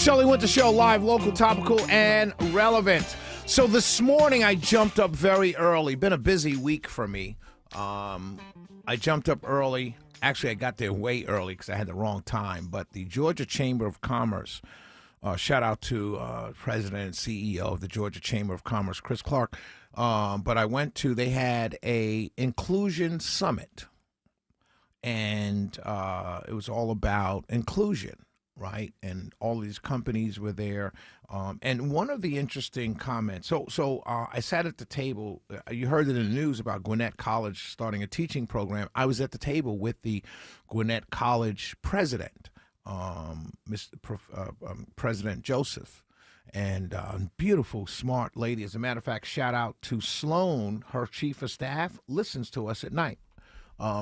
Shelley Winter Show, live, local, topical, and relevant. So this morning I jumped up very early. Been a busy week for me. I jumped up early. Actually, I got there way early because I had the wrong time. But the Georgia Chamber of Commerce, shout out to President and CEO of the Georgia Chamber of Commerce, Chris Clark. But I went to, they had a inclusion summit. And it was all about inclusion. Right, and all these companies were there, and one of the interesting comments. So I sat at the table. You heard it in the news about Gwinnett College starting a teaching program. I was at the table with the Gwinnett College president, President Joseph, and beautiful, smart lady. As a matter of fact, shout out to Sloan, her chief of staff, listens to us at night.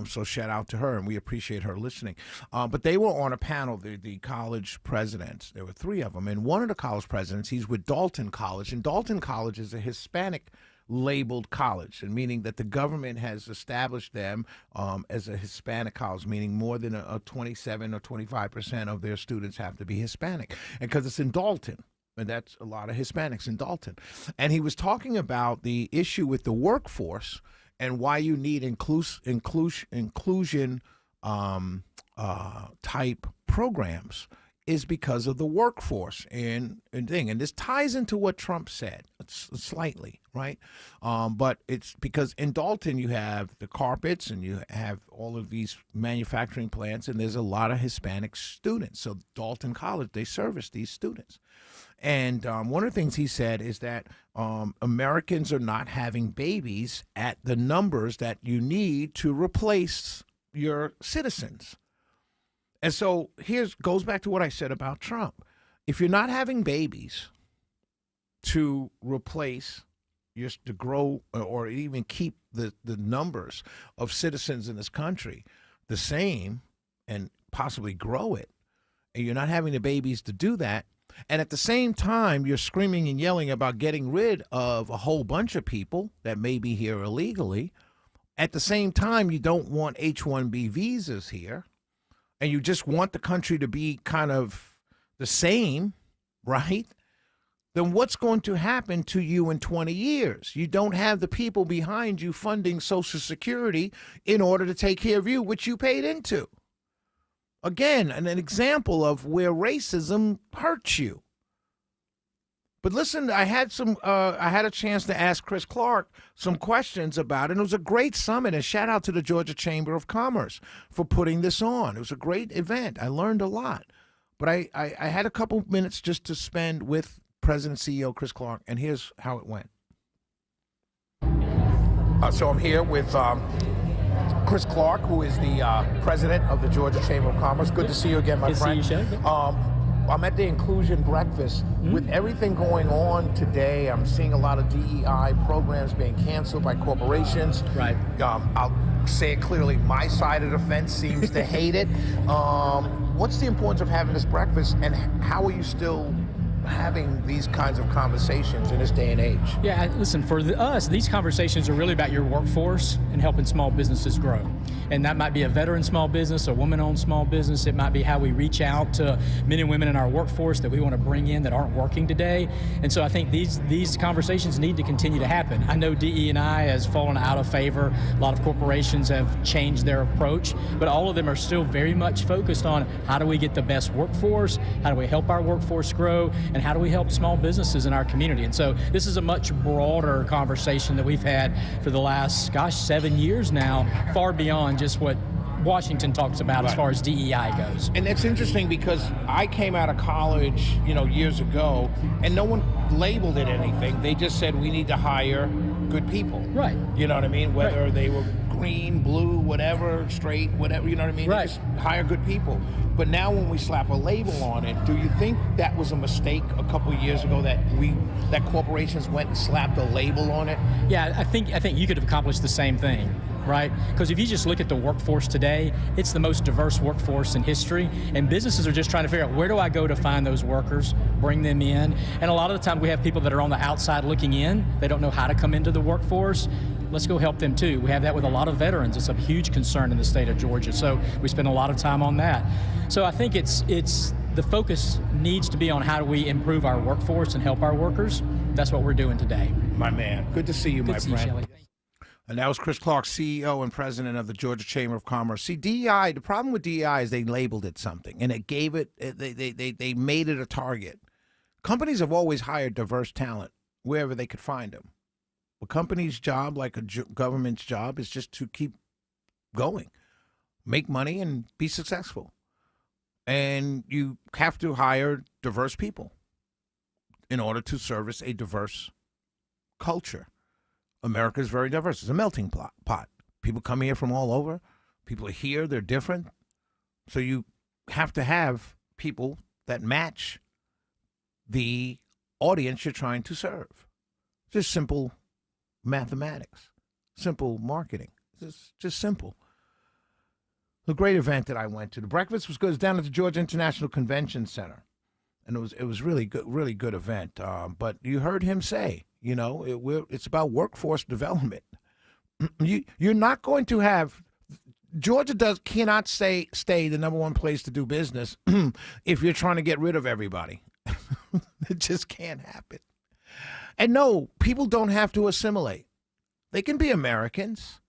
So shout out to her, and we appreciate her listening. But they were on a panel, the college presidents. There were three of them, and one of the college presidents, he's with Dalton College, and Dalton College is a Hispanic labeled college, and meaning that the government has established them as a Hispanic college, meaning more than a 27 or 25% of their students have to be Hispanic, and because it's in Dalton. And that's a lot of Hispanics in Dalton. And he was talking about the issue with the workforce and why you need inclusion type programs is because of the workforce and thing. And this ties into what Trump said slightly, right? But it's because in Dalton you have the carpets and you have all of these manufacturing plants, and there's a lot of Hispanic students. So Dalton College, they service these students. And one of the things he said is that Americans are not having babies at the numbers that you need to replace your citizens. And so goes back to what I said about Trump. If you're not having babies to replace, to grow or even keep the numbers of citizens in this country the same and possibly grow it, and you're not having the babies to do that, and at the same time, you're screaming and yelling about getting rid of a whole bunch of people that may be here illegally. At the same time, you don't want H-1B visas here, and you just want the country to be kind of the same, right? Then what's going to happen to you in 20 years? You don't have the people behind you funding Social Security in order to take care of you, which you paid into. Again, an example of where racism hurts you. But listen, I had a chance to ask Chris Clark some questions about it. And it was a great summit, and shout out to the Georgia Chamber of Commerce for putting this on. It was a great event. I learned a lot. But I had a couple minutes just to spend with President CEO Chris Clark, and here's how it went. So I'm here with Chris Clark, who is the president of the Georgia Chamber of Commerce. Good to see you again, my friend. See you, Shelley. I'm at the Inclusion Breakfast. With everything going on today, I'm seeing a lot of DEI programs being canceled by corporations. Right. I'll say it clearly, my side of the fence seems to hate it. What's the importance of having this breakfast, and how are you still having these kinds of conversations in this day and age? Yeah, listen, for us, these conversations are really about your workforce and helping small businesses grow. And that might be a veteran small business, a woman-owned small business. It might be how we reach out to men and women in our workforce that we want to bring in that aren't working today. And so I think these conversations need to continue to happen. I know DE&I has fallen out of favor. A lot of corporations have changed their approach, but all of them are still very much focused on how do we get the best workforce, how do we help our workforce grow, and how do we help small businesses in our community. And so this is a much broader conversation that we've had for the last, 7 years now, far beyond just what Washington talks about as far as DEI goes. And it's interesting because I came out of college, years ago, and no one labeled it anything. They just said we need to hire good people. Right. You know what I mean? Whether they were green, blue, whatever, straight, whatever, you know what I mean? Right. Just hire good people. But now when we slap a label on it, do you think that was a mistake a couple of years ago that corporations went and slapped a label on it? Yeah, I think you could have accomplished the same thing. Right? Because if you just look at the workforce today, it's the most diverse workforce in history, and businesses are just trying to figure out, where do I go to find those workers, bring them in? And a lot of the time we have people that are on the outside looking in. They don't know how to come into the workforce. Let's go help them too. We have that with a lot of veterans. It's a huge concern in the state of Georgia, so we spend a lot of time on that. So I think it's the focus needs to be on how do we improve our workforce and help our workers. That's what we're doing today. My man. Good to see you, my Good to see you, friend. Shelley. And that was Chris Clark, CEO and president of the Georgia Chamber of Commerce. See, DEI, the problem with DEI is they labeled it something, and it gave it, they made it a target. Companies have always hired diverse talent wherever they could find them. A company's job, like a government's job, is just to keep going, make money, and be successful. And you have to hire diverse people in order to service a diverse culture. America is very diverse. It's a melting pot. People come here from all over. People are here. They're different. So you have to have people that match the audience you're trying to serve. Just simple mathematics, simple marketing. Just simple. A great event that I went to. The breakfast was good. It was down at the Georgia International Convention Center, and it was really good event. But you heard him say, it's about workforce development. You're not going to have Georgia cannot stay the number one place to do business if you're trying to get rid of everybody. It just can't happen. And no, people don't have to assimilate. They can be Americans.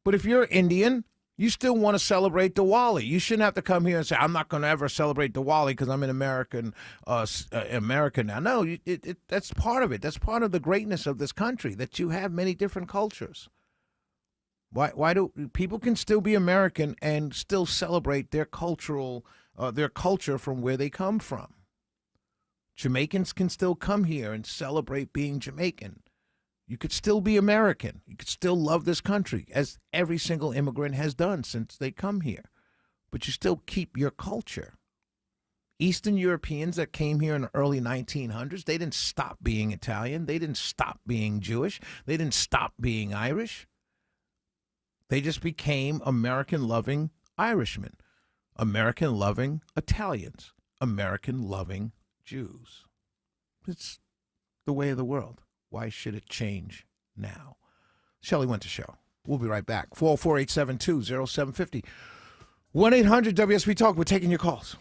But if you're Indian, you still want to celebrate Diwali. You shouldn't have to come here and say, I'm not going to ever celebrate Diwali because I'm an American now. No, that's part of it. That's part of the greatness of this country, that you have many different cultures. Why do people can still be American and still celebrate their culture from where they come from? Jamaicans can still come here and celebrate being Jamaican. You could still be American. You could still love this country, as every single immigrant has done since they come here. But you still keep your culture. Eastern Europeans that came here in the early 1900s, they didn't stop being Italian. They didn't stop being Jewish. They didn't stop being Irish. They just became American-loving Irishmen, American-loving Italians, American-loving Jews. It's the way of the world. Why should it change now? Shelley Winter Show. We'll be right back. 404-872-0750. 1-800-WSB Talk. We're taking your calls.